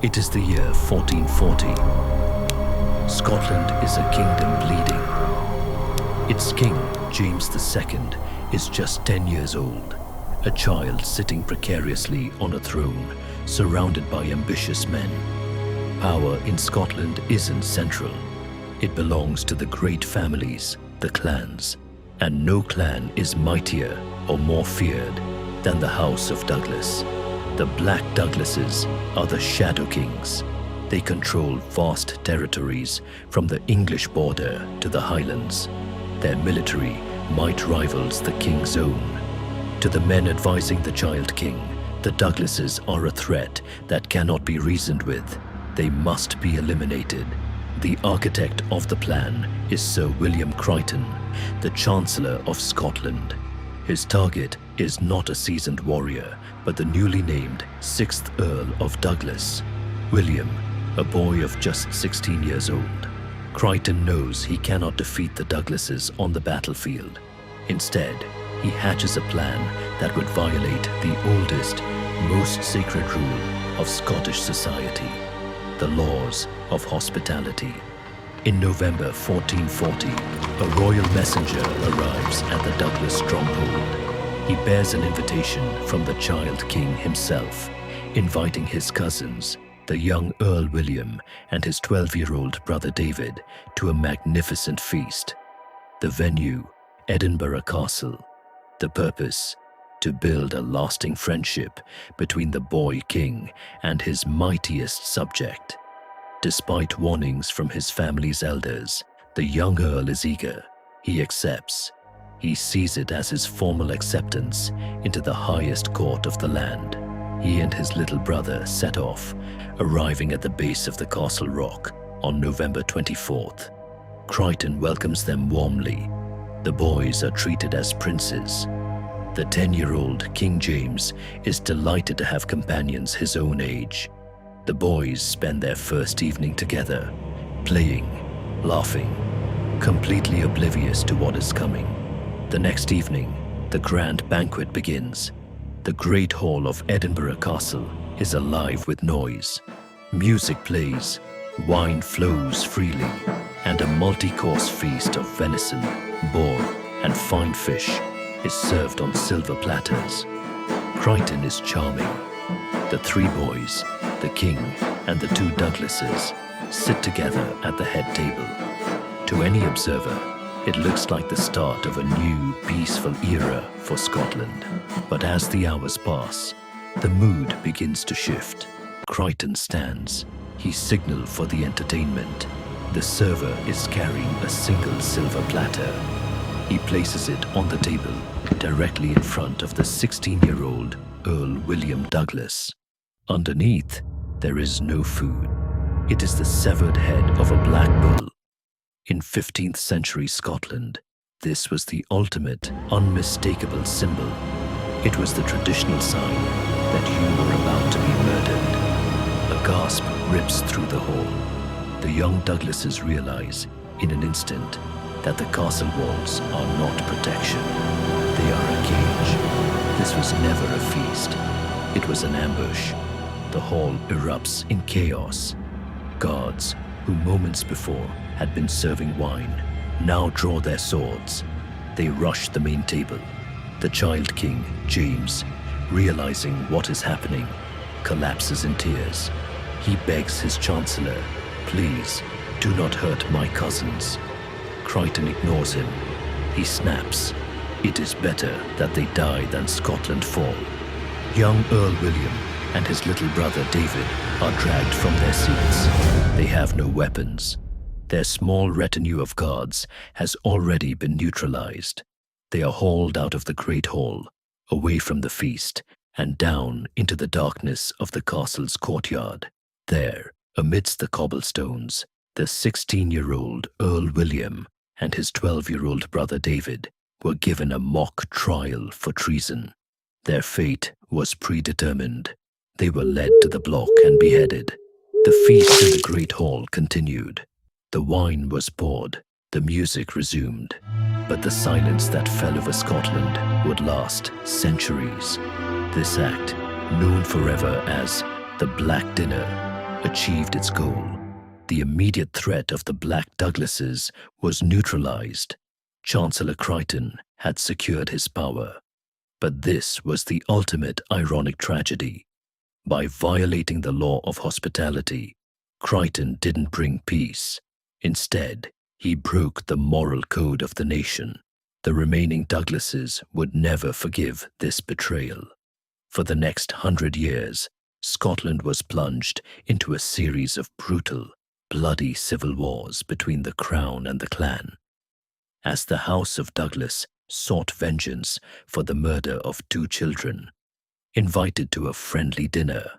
It is the year 1440. Scotland is a kingdom bleeding. Its king, James II, is just 10 years old, a child sitting precariously on a throne, surrounded by ambitious men. Power in Scotland isn't central. It belongs to the great families, the clans, and no clan is mightier or more feared than the House of Douglas. The Black Douglases are the Shadow Kings. They control vast territories from the English border to the Highlands. Their military might rivals the king's own. To the men advising the child king, the Douglases are a threat that cannot be reasoned with. They must be eliminated. The architect of the plan is Sir William Crichton, the Chancellor of Scotland. His target is not a seasoned warrior, but the newly named 6th Earl of Douglas, William, a boy of just 16 years old. Crichton knows he cannot defeat the Douglases on the battlefield. Instead, he hatches a plan that would violate the oldest, most sacred rule of Scottish society, the laws of hospitality. In November 1440, a royal messenger arrives at the Douglas stronghold. He bears an invitation from the child king himself, inviting his cousins, the young Earl William and his 12-year-old brother David, to a magnificent feast. The venue, Edinburgh Castle. The purpose, to build a lasting friendship between the boy king and his mightiest subject. Despite warnings from his family's elders, the young Earl is eager. He accepts. He sees it as his formal acceptance into the highest court of the land. He and his little brother set off, arriving at the base of the castle rock on November 24th. Crichton welcomes them warmly. The boys are treated as princes. The 10-year-old King James is delighted to have companions his own age. The boys spend their first evening together, playing, laughing, completely oblivious to what is coming. The next evening, the grand banquet begins. The great hall of Edinburgh Castle is alive with noise. Music plays, wine flows freely, and a multi-course feast of venison, boar, and fine fish is served on silver platters. Crichton is charming. The three boys, the king and the two Douglases, sit together at the head table. To any observer, it looks like the start of a new, peaceful era for Scotland. But as the hours pass, the mood begins to shift. Crichton stands. He signals for the entertainment. The server is carrying a single silver platter. He places it on the table, directly in front of the 16-year-old Earl William Douglas. Underneath, there is no food. It is the severed head of a black bull. In 15th century Scotland, this was the ultimate, unmistakable symbol. It was the traditional sign that you were about to be murdered. A gasp rips through the hall. The young Douglases realize, in an instant, that the castle walls are not protection. They are a cage. This was never a feast. It was an ambush. The hall erupts in chaos. Guards, who moments before had been serving wine, now draw their swords. They rush the main table. The child king, James, realizing what is happening, collapses in tears. He begs his chancellor, "Please, do not hurt my cousins." Crichton ignores him. He snaps, "It is better that they die than Scotland fall." Young Earl William and his little brother David are dragged from their seats. They have no weapons. Their small retinue of guards has already been neutralized. They are hauled out of the great hall, away from the feast, and down into the darkness of the castle's courtyard. There, amidst the cobblestones, the 16-year-old Earl William and his 12-year-old brother David were given a mock trial for treason. Their fate was predetermined. They were led to the block and beheaded. The feast in the great hall continued. The wine was poured, the music resumed, but the silence that fell over Scotland would last centuries. This act, known forever as the Black Dinner, achieved its goal. The immediate threat of the Black Douglases was neutralized. Chancellor Crichton had secured his power. But this was the ultimate ironic tragedy. By violating the law of hospitality, Crichton didn't bring peace. Instead, he broke the moral code of the nation. The remaining Douglases would never forgive this betrayal. For the next 100 years, Scotland was plunged into a series of brutal, bloody civil wars between the Crown and the Clan. As the House of Douglas sought vengeance for the murder of 2 children, invited to a friendly dinner,